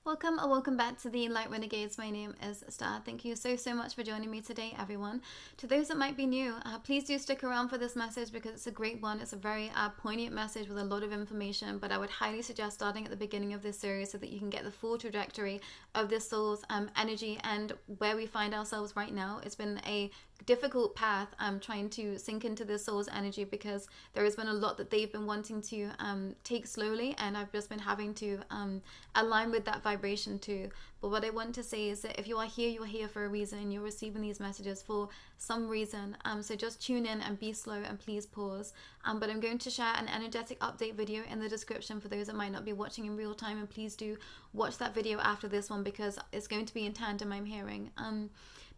Welcome or welcome back to the Light Renegades. My name is Starr. Thank you so much for joining me today, everyone. To those that might be new, please do stick around for this message because it's a great one. It's a very poignant message with a lot of information, but I would highly suggest starting at the beginning of this series so that you can get the full trajectory of this soul's energy and where we find ourselves right now. It's been a difficult path trying to sink into this soul's energy because there has been a lot that they've been wanting to take slowly, and I've just been having to align with that vibration too. But what I want to say is that if you are here, you're here for a reason. You're receiving these messages for some reason, so just tune in and be slow and please pause. But I'm going to share an energetic update video in the description for those that might not be watching in real time, and please do watch that video after this one because it's going to be in tandem, I'm hearing.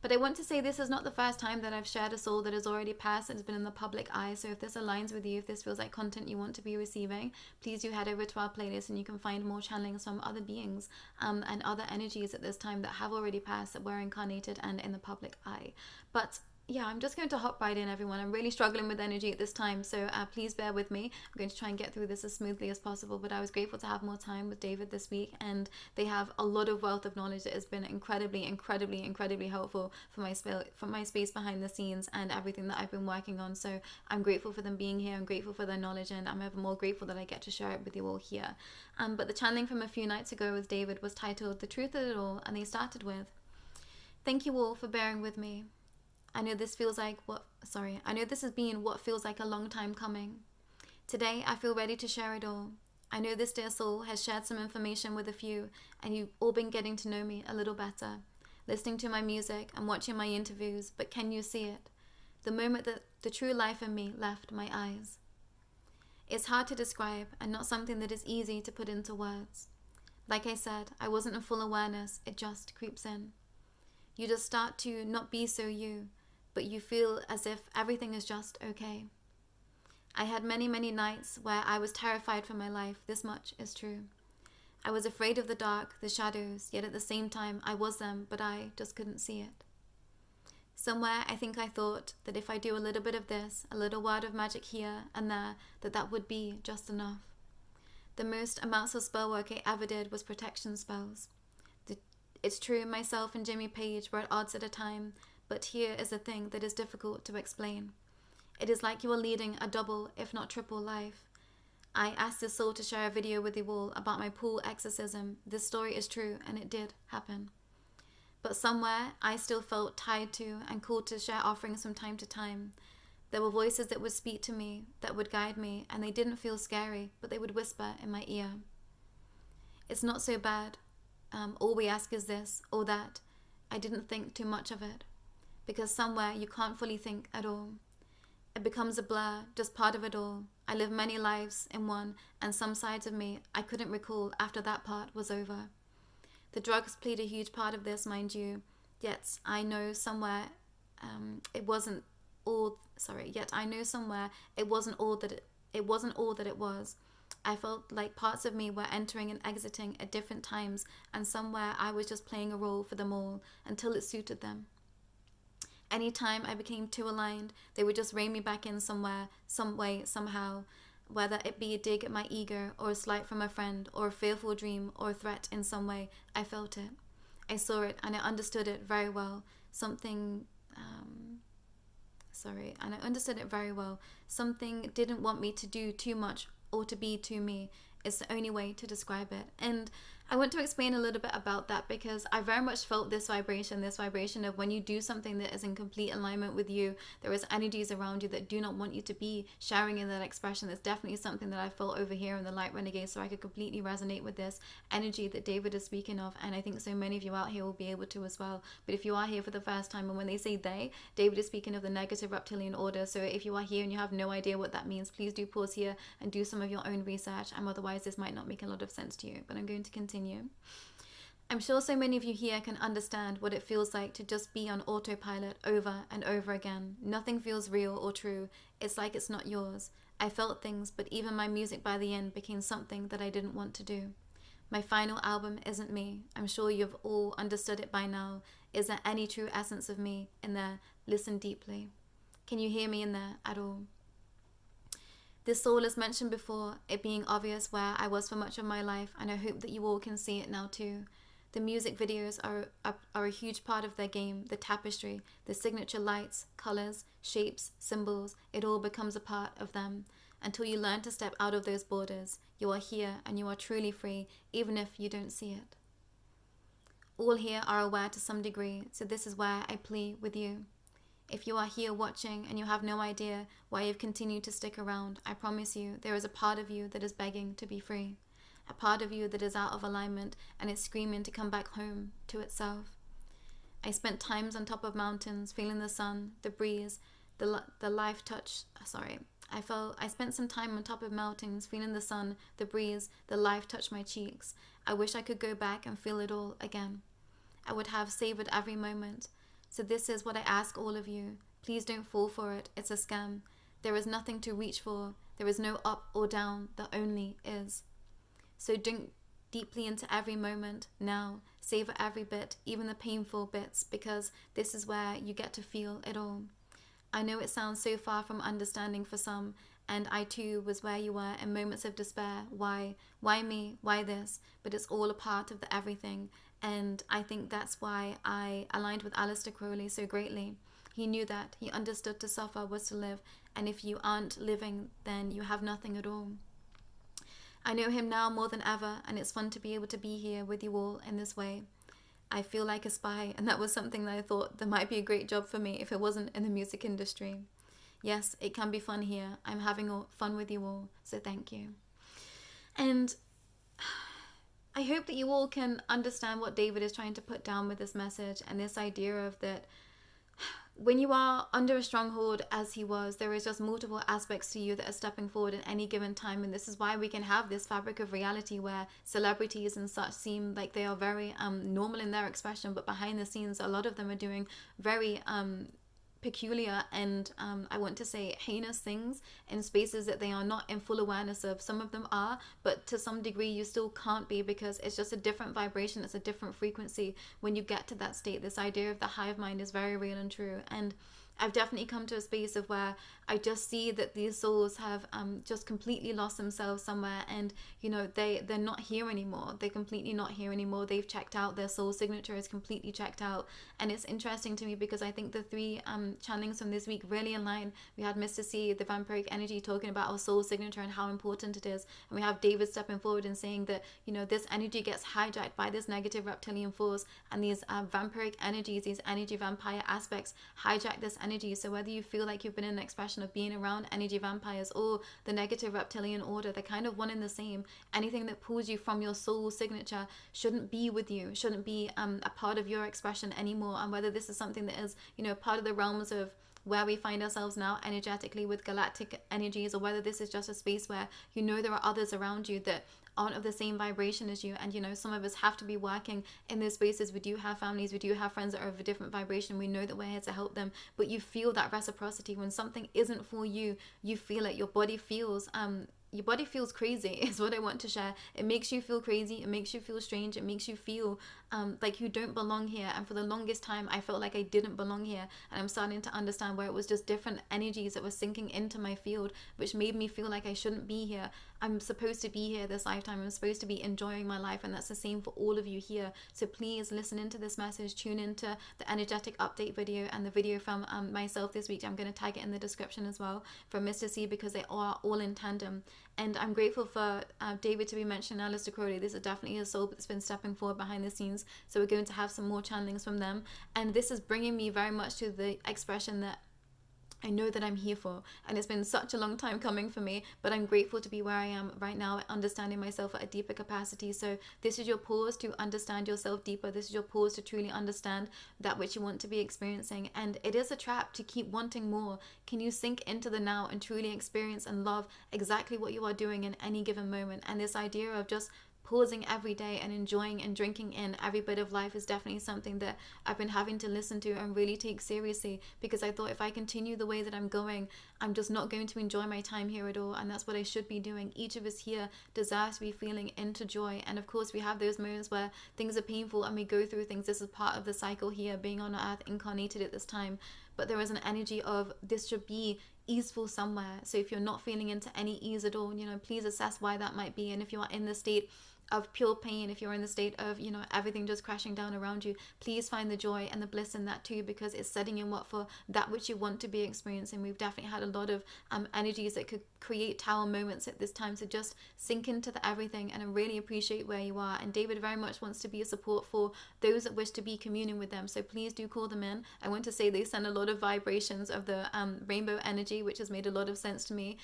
But I want to say this is not the first time that I've shared a soul that has already passed and has been in the public eye. So if this aligns with you, if this feels like content you want to be receiving, please do head over to our playlist and you can find more channelings from other beings and other energies at this time that have already passed, that were incarnated and in the public eye. But yeah, I'm just going to hop right in, everyone. I'm really struggling with energy at this time, so please bear with me. I'm going to try and get through this as smoothly as possible, but I was grateful to have more time with David this week, and they have a lot of wealth of knowledge that has been incredibly helpful for my space behind the scenes and everything that I've been working on. So I'm grateful for them being here. I'm grateful for their knowledge, and I'm ever more grateful that I get to share it with you all here. But the channeling from a few nights ago with David was titled "The Truth of It All," and they started with, "Thank you all for bearing with me. I know this has been what feels like a long time coming. Today, I feel ready to share it all. I know this dear soul has shared some information with a few, and you've all been getting to know me a little better, listening to my music and watching my interviews, but can you see it? The moment that the true life in me left my eyes. It's hard to describe and not something that is easy to put into words. Like I said, I wasn't in full awareness, it just creeps in. You just start to not be so you, but you feel as if everything is just okay. I had many nights where I was terrified for my life, this much is true. I was afraid of the dark, the shadows, yet at the same time I was them, but I just couldn't see it. Somewhere I think I thought that if I do a little bit of this, a little word of magic here and there, that would be just enough. The most amounts of spell work I ever did was protection spells. It's true, myself and Jimmy Page were at odds at a time, but here is a thing that is difficult to explain. It is like you are leading a double, if not triple life. I asked this soul to share a video with you all about my pool exorcism. This story is true, and it did happen. But somewhere, I still felt tied to and called to share offerings from time to time. There were voices that would speak to me, that would guide me, and they didn't feel scary, but they would whisper in my ear. It's not so bad. All we ask is this or that. I didn't think too much of it. Because somewhere you can't fully think at all. It becomes a blur, just part of it all. I live many lives in one, and some sides of me I couldn't recall after that part was over. The drugs played a huge part of this, mind you, yet I know somewhere it wasn't all that it was. I felt like parts of me were entering and exiting at different times, and somewhere I was just playing a role for them all until it suited them. Anytime I became too aligned, they would just rein me back in somewhere, some way, somehow, whether it be a dig at my ego or a slight from a friend or a fearful dream or a threat in some way. I felt it. I saw it and I understood it very well. Something didn't want me to do too much or to be too me. It's the only way to describe it. And I want to explain a little bit about that because I very much felt this vibration of when you do something that is in complete alignment with you, there is energies around you that do not want you to be sharing in that expression. It's definitely something that I felt over here in the Light Renegades, so I could completely resonate with this energy that David is speaking of, and I think so many of you out here will be able to as well. But if you are here for the first time, and when they say they, David is speaking of the negative reptilian order, so if you are here and you have no idea what that means, please do pause here and do some of your own research, and otherwise this might not make a lot of sense to you, but I'm going to continue. I'm sure so many of you here can understand what it feels like to just be on autopilot over and over again. Nothing feels real or true. It's like it's not yours. I felt things, but even my music by the end became something that I didn't want to do. My final album isn't me. I'm sure you've all understood it by now. Is there any true essence of me in there? Listen deeply. Can you hear me in there at all? This soul, as mentioned before, it being obvious where I was for much of my life, and I hope that you all can see it now too. The music videos are a huge part of their game, the tapestry, the signature lights, colours, shapes, symbols, it all becomes a part of them. Until you learn to step out of those borders, you are here and you are truly free, even if you don't see it. All here are aware to some degree, so this is where I plead with you. If you are here watching and you have no idea why you've continued to stick around, I promise you there is a part of you that is begging to be free. A part of you that is out of alignment and is screaming to come back home to itself. I spent times on top of mountains, feeling the sun, the breeze, the life touch. I spent some time on top of mountains, feeling the sun, the breeze, the life touch my cheeks. I wish I could go back and feel it all again. I would have savored every moment. So this is what I ask all of you. Please don't fall for it. It's a scam. There is nothing to reach for. There is no up or down. There only is. So drink deeply into every moment now. Savor every bit, even the painful bits, because this is where you get to feel it all. I know it sounds so far from understanding for some, and I too was where you were in moments of despair. Why? Why me? Why this? But it's all a part of the everything. And I think that's why I aligned with Aleister Crowley so greatly. He knew that. He understood to suffer was to live. And if you aren't living, then you have nothing at all. I know him now more than ever, and it's fun to be able to be here with you all in this way. I feel like a spy, and that was something that I thought that might be a great job for me if it wasn't in the music industry. Yes, it can be fun here. I'm having fun with you all, so thank you. And I hope that you all can understand what David is trying to put down with this message, and this idea of that when you are under a stronghold as he was, there is just multiple aspects to you that are stepping forward at any given time. And this is why we can have this fabric of reality where celebrities and such seem like they are very normal in their expression, but behind the scenes a lot of them are doing very peculiar and I want to say heinous things in spaces that they are not in full awareness of. Some of them are, but to some degree you still can't be, because it's just a different vibration, it's a different frequency when you get to that state. This idea of the hive mind is very real and true, and I've definitely come to a space of where I just see that these souls have just completely lost themselves somewhere, and you know they're not here anymore. They're completely not here anymore. They've checked out. Their soul signature is completely checked out. And it's interesting to me because I think the three channelings from this week really align. We had Mr. C, the vampiric energy, talking about our soul signature and how important it is, and we have David stepping forward and saying that this energy gets hijacked by this negative reptilian force, and these vampiric energies, these energy vampire aspects hijack this energy. So whether you feel like you've been in an expression of being around energy vampires or the negative reptilian order, they're kind of one and the same. Anything that pulls you from your soul signature shouldn't be with you, shouldn't be a part of your expression anymore. And whether this is something that is part of the realms of where we find ourselves now energetically with galactic energies, or whether this is just a space where there are others around you that aren't of the same vibration as you, and some of us have to be working in those spaces. We do have families, we do have friends that are of a different vibration. We know that we're here to help them, but you feel that reciprocity when something isn't for you. You feel it. Your body feels crazy is what I want to share. It makes you feel crazy, it makes you feel strange, it makes you feel like you don't belong here. And for the longest time I felt like I didn't belong here, and I'm starting to understand where it was just different energies that were sinking into my field, which made me feel like I shouldn't be here. I'm supposed to be here this lifetime. I'm supposed to be enjoying my life, and that's the same for all of you here. So please listen into this message, tune into the energetic update video and the video from myself this week. I'm going to tag it in the description as well, from Mr. C, because they are all in tandem. And I'm grateful for David to be mentioning Aleister Crowley. This is definitely a soul that's been stepping forward behind the scenes, so we're going to have some more channelings from them, and this is bringing me very much to the expression that I know that I'm here for, and it's been such a long time coming for me, but I'm grateful to be where I am right now, understanding myself at a deeper capacity. So this is your pause to understand yourself deeper. This is your pause to truly understand that which you want to be experiencing. And it is a trap to keep wanting more. Can you sink into the now and truly experience and love exactly what you are doing in any given moment? And this idea of just pausing every day and enjoying and drinking in every bit of life is definitely something that I've been having to listen to and really take seriously, because I thought if I continue the way that I'm going, I'm just not going to enjoy my time here at all, and that's what I should be doing. Each of us here deserves to be feeling into joy, and of course we have those moments where things are painful and we go through things. This is part of the cycle here, being on earth, incarnated at this time. But there is an energy of this should be easeful somewhere. So if you're not feeling into any ease at all, you know, please assess why that might be. And if you are in the state of pure pain, if you're in the state of, you know, everything just crashing down around you, please find the joy and the bliss in that too, because it's setting you up for that which you want to be experiencing. We've definitely had a lot of energies that could create tower moments at this time, so just sink into the everything, and I really appreciate where you are. And David very much wants to be a support for those that wish to be communing with them, so please do call them in. I want to say they send a lot of vibrations of the rainbow energy, which has made a lot of sense to me,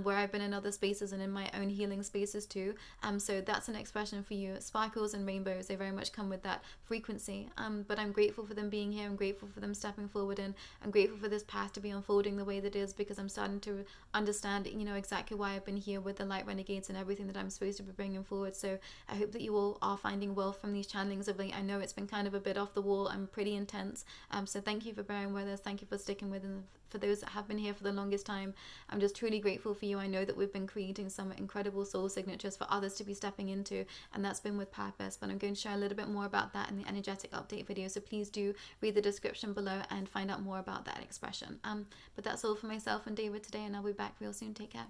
where I've been in other spaces and in my own healing spaces too. So that's an expression for you. Sparkles and rainbows, they very much come with that frequency. But I'm grateful for them being here. I'm grateful for them stepping forward, and I'm grateful for this path to be unfolding the way that it is, because I'm starting to understand, you know, exactly why I've been here with the Light Renegades and everything that I'm supposed to be bringing forward. So I hope that you all are finding wealth from these channelings of late. I know it's been kind of a bit off the wall and pretty intense. So thank you for bearing with us. Thank you for sticking with us. For those that have been here for the longest time, I'm just truly grateful for you. I know that we've been creating some incredible soul signatures for others to be stepping into, and that's been with purpose. But I'm going to share a little bit more about that in the energetic update video, so please do read the description below and find out more about that expression. But that's all for myself and David today, and I'll be back real soon. Take care.